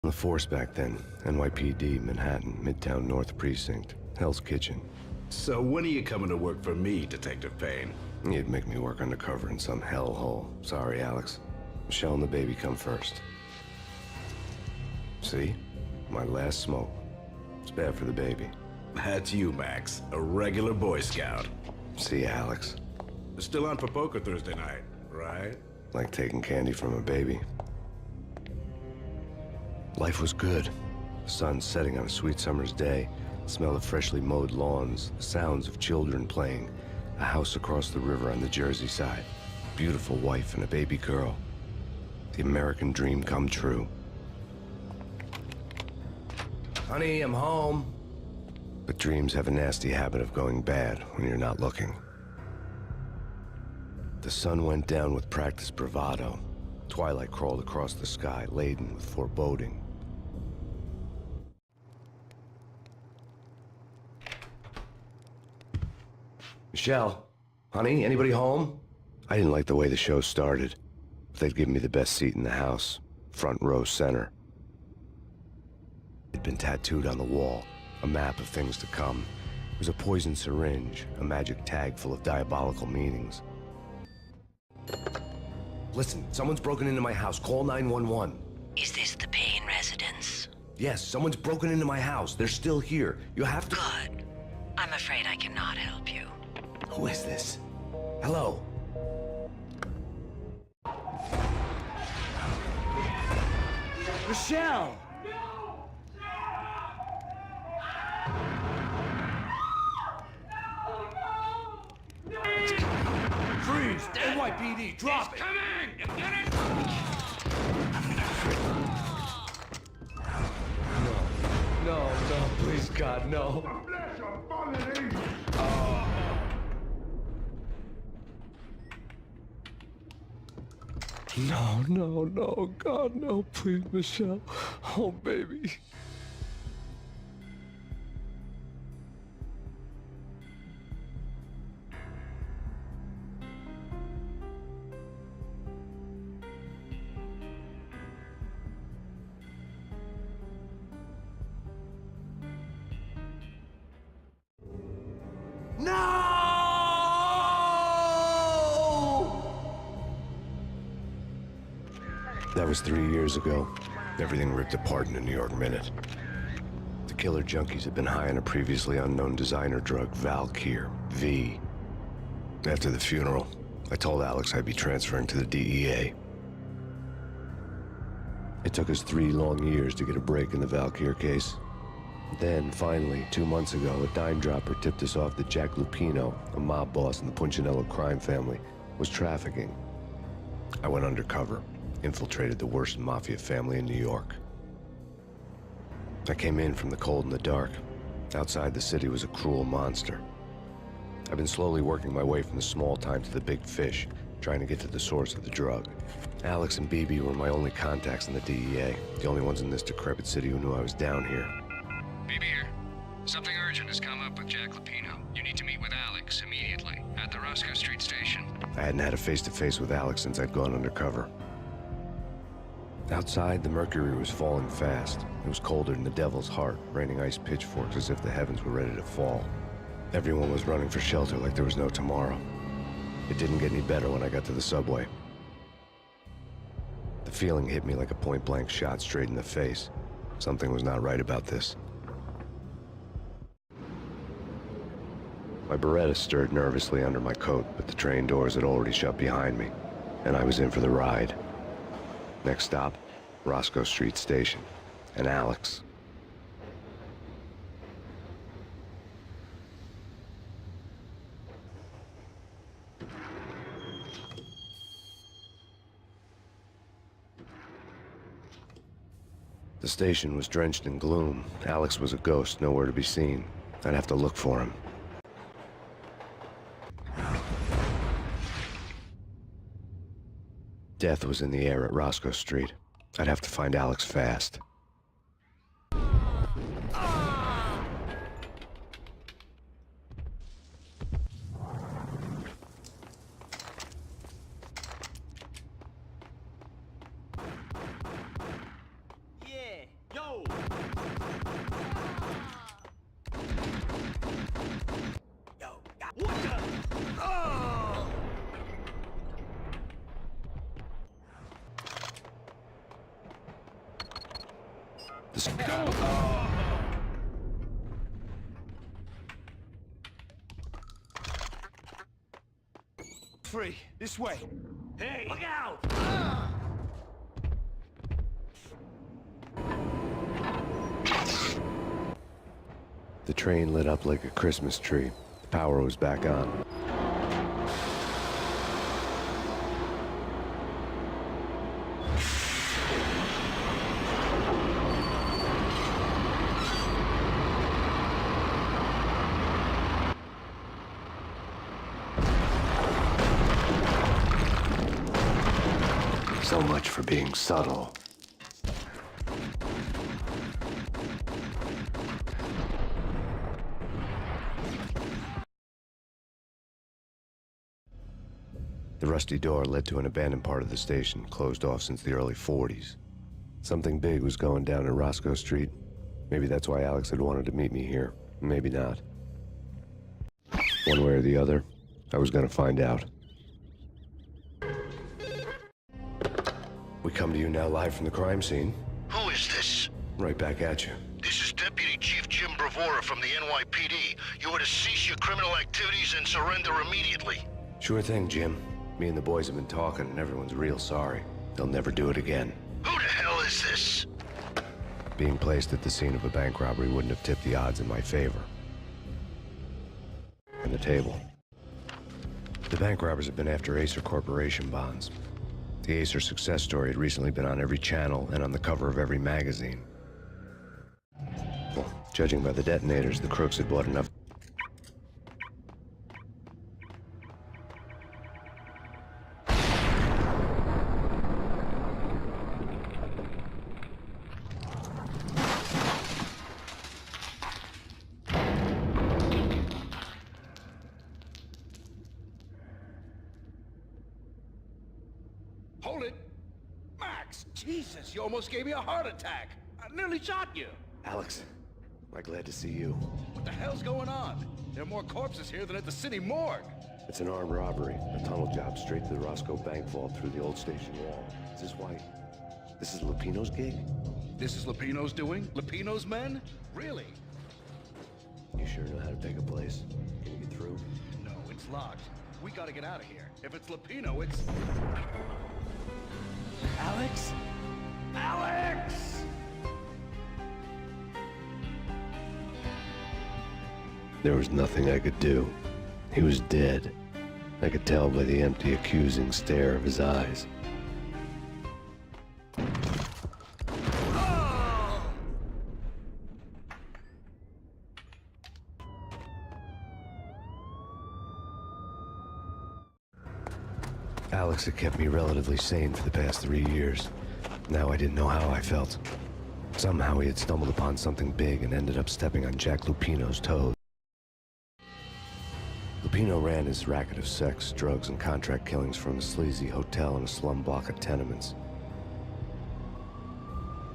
The force back then. NYPD, Manhattan, Midtown North Precinct. Hell's Kitchen. So when are you coming to work for me, Detective Payne? You'd make me work undercover in some hellhole. Sorry, Alex. Michelle and the baby come first. See? My last smoke. It's bad for the baby. That's you, Max. A regular Boy Scout. See, Alex. Still on for poker Thursday night, right? Like taking candy from a baby. Life was good. The sun setting on a sweet summer's day. The smell of freshly mowed lawns. The sounds of children playing. A house across the river on the Jersey side. Beautiful wife and a baby girl. The American dream come true. Honey, I'm home. But dreams have a nasty habit of going bad when you're not looking. The sun went down with practiced bravado. Twilight crawled across the sky, laden with foreboding. Michelle, honey, anybody home? I didn't like the way the show started. They'd give me the best seat in the house, front row center. It'd been tattooed on the wall, a map of things to come. It was a poison syringe, a magic tag full of diabolical meanings. Listen, someone's broken into my house. Call 911. Is this the Payne residence? Yes, someone's broken into my house. They're still here. You have to... Good. I'm afraid I cannot help you. Who is this? Hello? Michelle! Freeze! NYPD, drop it! Coming! Get it? No, please, God, no. No, God, no, please, Michelle. Oh, baby. No! That was 3 years ago. Everything ripped apart in a New York minute. The killer junkies had been high on a previously unknown designer drug, Valkyr, V. After the funeral, I told Alex I'd be transferring to the DEA. It took us 3 long years to get a break in the Valkyr case. Then, finally, 2 months ago, a dime dropper tipped us off that Jack Lupino, a mob boss in the Punchinello crime family, was trafficking. I went undercover, infiltrated the worst mafia family in New York. I came in from the cold and the dark. Outside the city was a cruel monster. I've been slowly working my way from the small time to the big fish, trying to get to the source of the drug. Alex and BB were my only contacts in the DEA, the only ones in this decrepit city who knew I was down here. BB here. Something urgent has come up with Jack Lupino. You need to meet with Alex immediately at the Roscoe Street station. I hadn't had a face-to-face with Alex since I'd gone undercover. Outside, the mercury was falling fast. It was colder than the devil's heart, raining ice pitchforks as if the heavens were ready to fall. Everyone was running for shelter like there was no tomorrow. It didn't get any better when I got to the subway. The feeling hit me like a point-blank shot straight in the face. Something was not right about this. My Beretta stirred nervously under my coat, but the train doors had already shut behind me, and I was in for the ride. Next stop, Roscoe Street Station, and Alex. The station was drenched in gloom. Alex was a ghost, nowhere to be seen. I'd have to look for him. Death was in the air at Roscoe Street. I'd have to find Alex fast. Yeah, Free. This way. Hey! Look out! The train lit up like a Christmas tree. The power was back on. So much for being subtle. The rusty door led to an abandoned part of the station, closed off since the early 40s. Something big was going down at Roscoe Street. Maybe that's why Alex had wanted to meet me here. Maybe not. One way or the other, I was gonna find out. We come to you now live from the crime scene. Who is this? Right back at you. This is Deputy Chief Jim Bravura from the NYPD. You are to cease your criminal activities and surrender immediately. Sure thing, Jim. Me and the boys have been talking and everyone's real sorry. They'll never do it again. Who the hell is this? Being placed at the scene of a bank robbery wouldn't have tipped the odds in my favor. And the table. The bank robbers have been after Acer Corporation bonds. The Acer success story had recently been on every channel and on the cover of every magazine. Well, judging by the detonators, the crooks had bought enough. Hold it! Max! Jesus, you almost gave me a heart attack! I nearly shot you! Alex, am I glad to see you. What the hell's going on? There are more corpses here than at the city morgue! It's an armed robbery, a tunnel job straight to the Roscoe Bank vault through the old station wall. Is this why? This is Lupino's gig? This is Lupino's doing? Lupino's men? Really? You sure know how to pick a place? Can you get through? No, it's locked. We gotta get out of here. If it's Lupino, it's... Alex? Alex! There was nothing I could do. He was dead. I could tell by the empty, accusing stare of his eyes. Alex had kept me relatively sane for the past 3 years. Now I didn't know how I felt. Somehow he had stumbled upon something big and ended up stepping on Jack Lupino's toes. Lupino ran his racket of sex, drugs, and contract killings from a sleazy hotel in a slum block of tenements.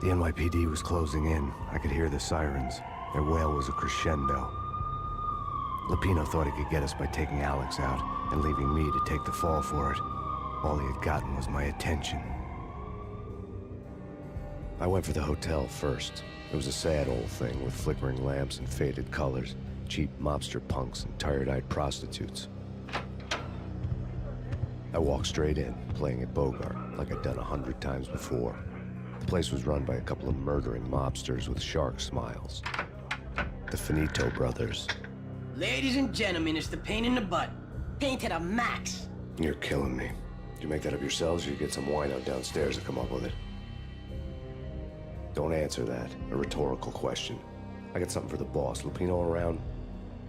The NYPD was closing in. I could hear the sirens. Their wail was a crescendo. Lupino thought he could get us by taking Alex out and leaving me to take the fall for it. All he had gotten was my attention. I went for the hotel first. It was a sad old thing with flickering lamps and faded colors, cheap mobster punks and tired-eyed prostitutes. I walked straight in, playing at Bogart, like I'd done 100 times before. The place was run by a couple of murdering mobsters with shark smiles. The Finito brothers. Ladies and gentlemen, it's the pain in the butt. Pain to the max. You're killing me. Did you make that up yourselves, or you get some wine out downstairs to come up with it? Don't answer that. A rhetorical question. I got something for the boss. Lupino around?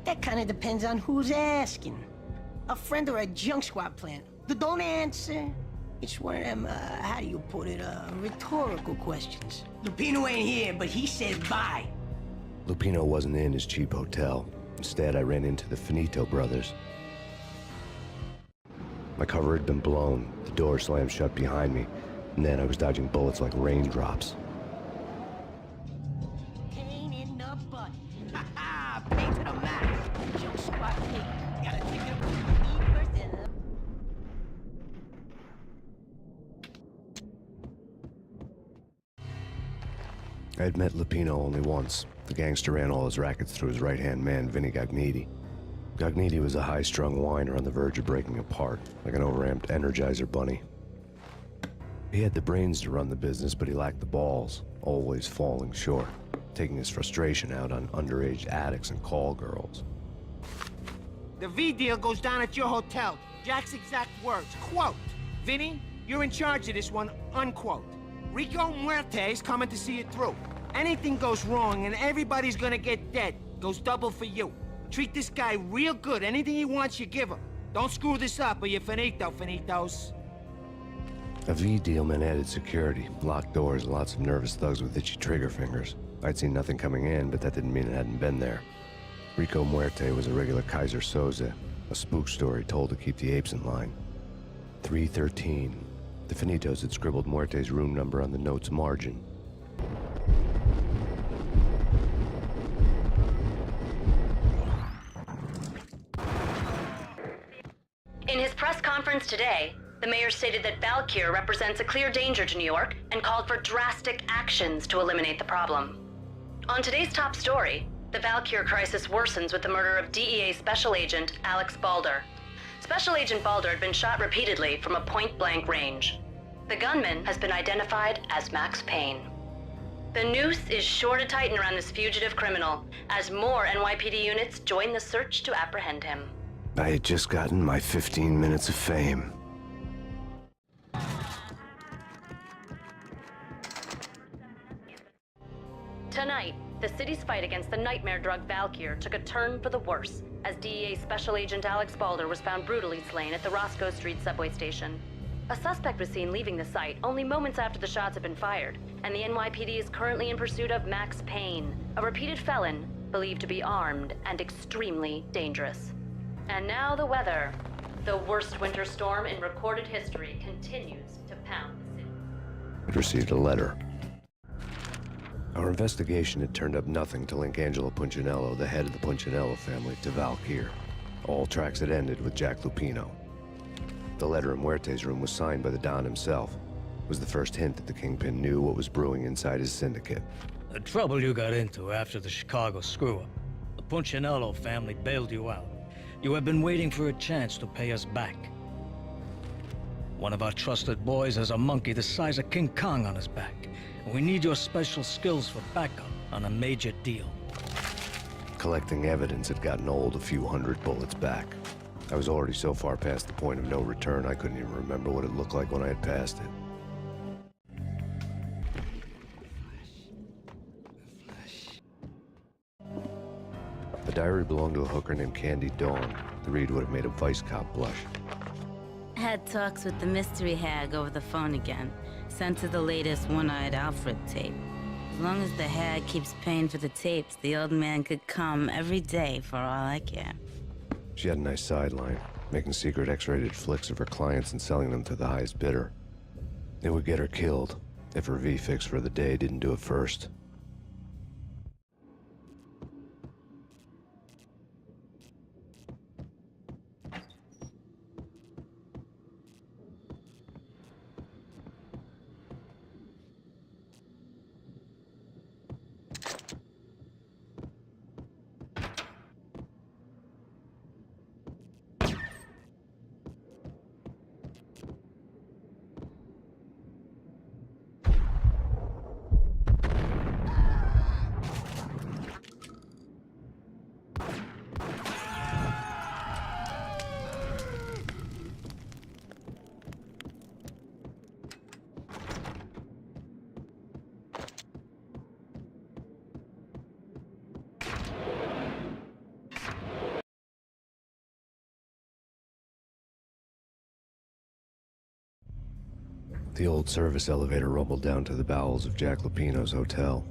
That kind of depends on who's asking. A friend or a junk squad plant. Don't answer. It's one of them, how do you put it, rhetorical questions. Lupino ain't here, but he said bye. Lupino wasn't in his cheap hotel. Instead, I ran into the Finito brothers. My cover had been blown, the door slammed shut behind me, and then I was dodging bullets like raindrops. Pain in the butt. Ha ha! Pain to the max. Junk squad pig. Gotta take it with me first and... I had met Lupino only once. The gangster ran all his rackets through his right-hand man, Vinny Gagniti. Gagniti was a high-strung whiner on the verge of breaking apart, like an overamped Energizer bunny. He had the brains to run the business, but he lacked the balls, always falling short, taking his frustration out on underage addicts and call girls. The V deal goes down at your hotel. Jack's exact words, quote, "Vinny, you're in charge of this one," unquote. Rico Muerte's coming to see it through. Anything goes wrong and everybody's gonna get dead. Goes double for you. Treat this guy real good. Anything he wants, you give him. Don't screw this up or you're finito, finitos. A V deal meant added security, locked doors, and lots of nervous thugs with itchy trigger fingers. I'd seen nothing coming in, but that didn't mean it hadn't been there. Rico Muerte was a regular Kaiser Soze, a spook story told to keep the apes in line. 313. The Finitos had scribbled Muerte's room number on the note's margin. In his press conference today, the mayor stated that Valkyr represents a clear danger to New York and called for drastic actions to eliminate the problem. On today's top story, the Valkyr crisis worsens with the murder of DEA Special Agent Alex Balder. Special Agent Balder had been shot repeatedly from a point-blank range. The gunman has been identified as Max Payne. The noose is sure to tighten around this fugitive criminal as more NYPD units join the search to apprehend him. I had just gotten my 15 minutes of fame. Tonight, the city's fight against the nightmare drug Valkyr took a turn for the worse as DEA Special Agent Alex Balder was found brutally slain at the Roscoe Street subway station. A suspect was seen leaving the site only moments after the shots had been fired, and the NYPD is currently in pursuit of Max Payne, a repeated felon believed to be armed and extremely dangerous. And now the weather. The worst winter storm in recorded history continues to pound the city. I'd received a letter. Our investigation had turned up nothing to link Angelo Punchinello, the head of the Punchinello family, to Valkyr. All tracks had ended with Jack Lupino. The letter in Muerte's room was signed by the Don himself. It was the first hint that the Kingpin knew what was brewing inside his syndicate. The trouble you got into after the Chicago screw-up. The Punchinello family bailed you out. You have been waiting for a chance to pay us back. One of our trusted boys has a monkey the size of King Kong on his back. And we need your special skills for backup on a major deal. Collecting evidence had gotten old a few hundred bullets back. I was already so far past the point of no return, I couldn't even remember what it looked like when I had passed it. The diary belonged to a hooker named Candy Dawn. The read would have made a vice cop blush. Had talks with the mystery hag over the phone again. Sent to the latest One-Eyed Alfred tape. As long as the hag keeps paying for the tapes, the old man could come every day for all I care. She had a nice sideline, making secret X-rated flicks of her clients and selling them to the highest bidder. It would get her killed if her V-fix for the day didn't do it first. The old service elevator rumbled down to the bowels of Jack Lupino's hotel.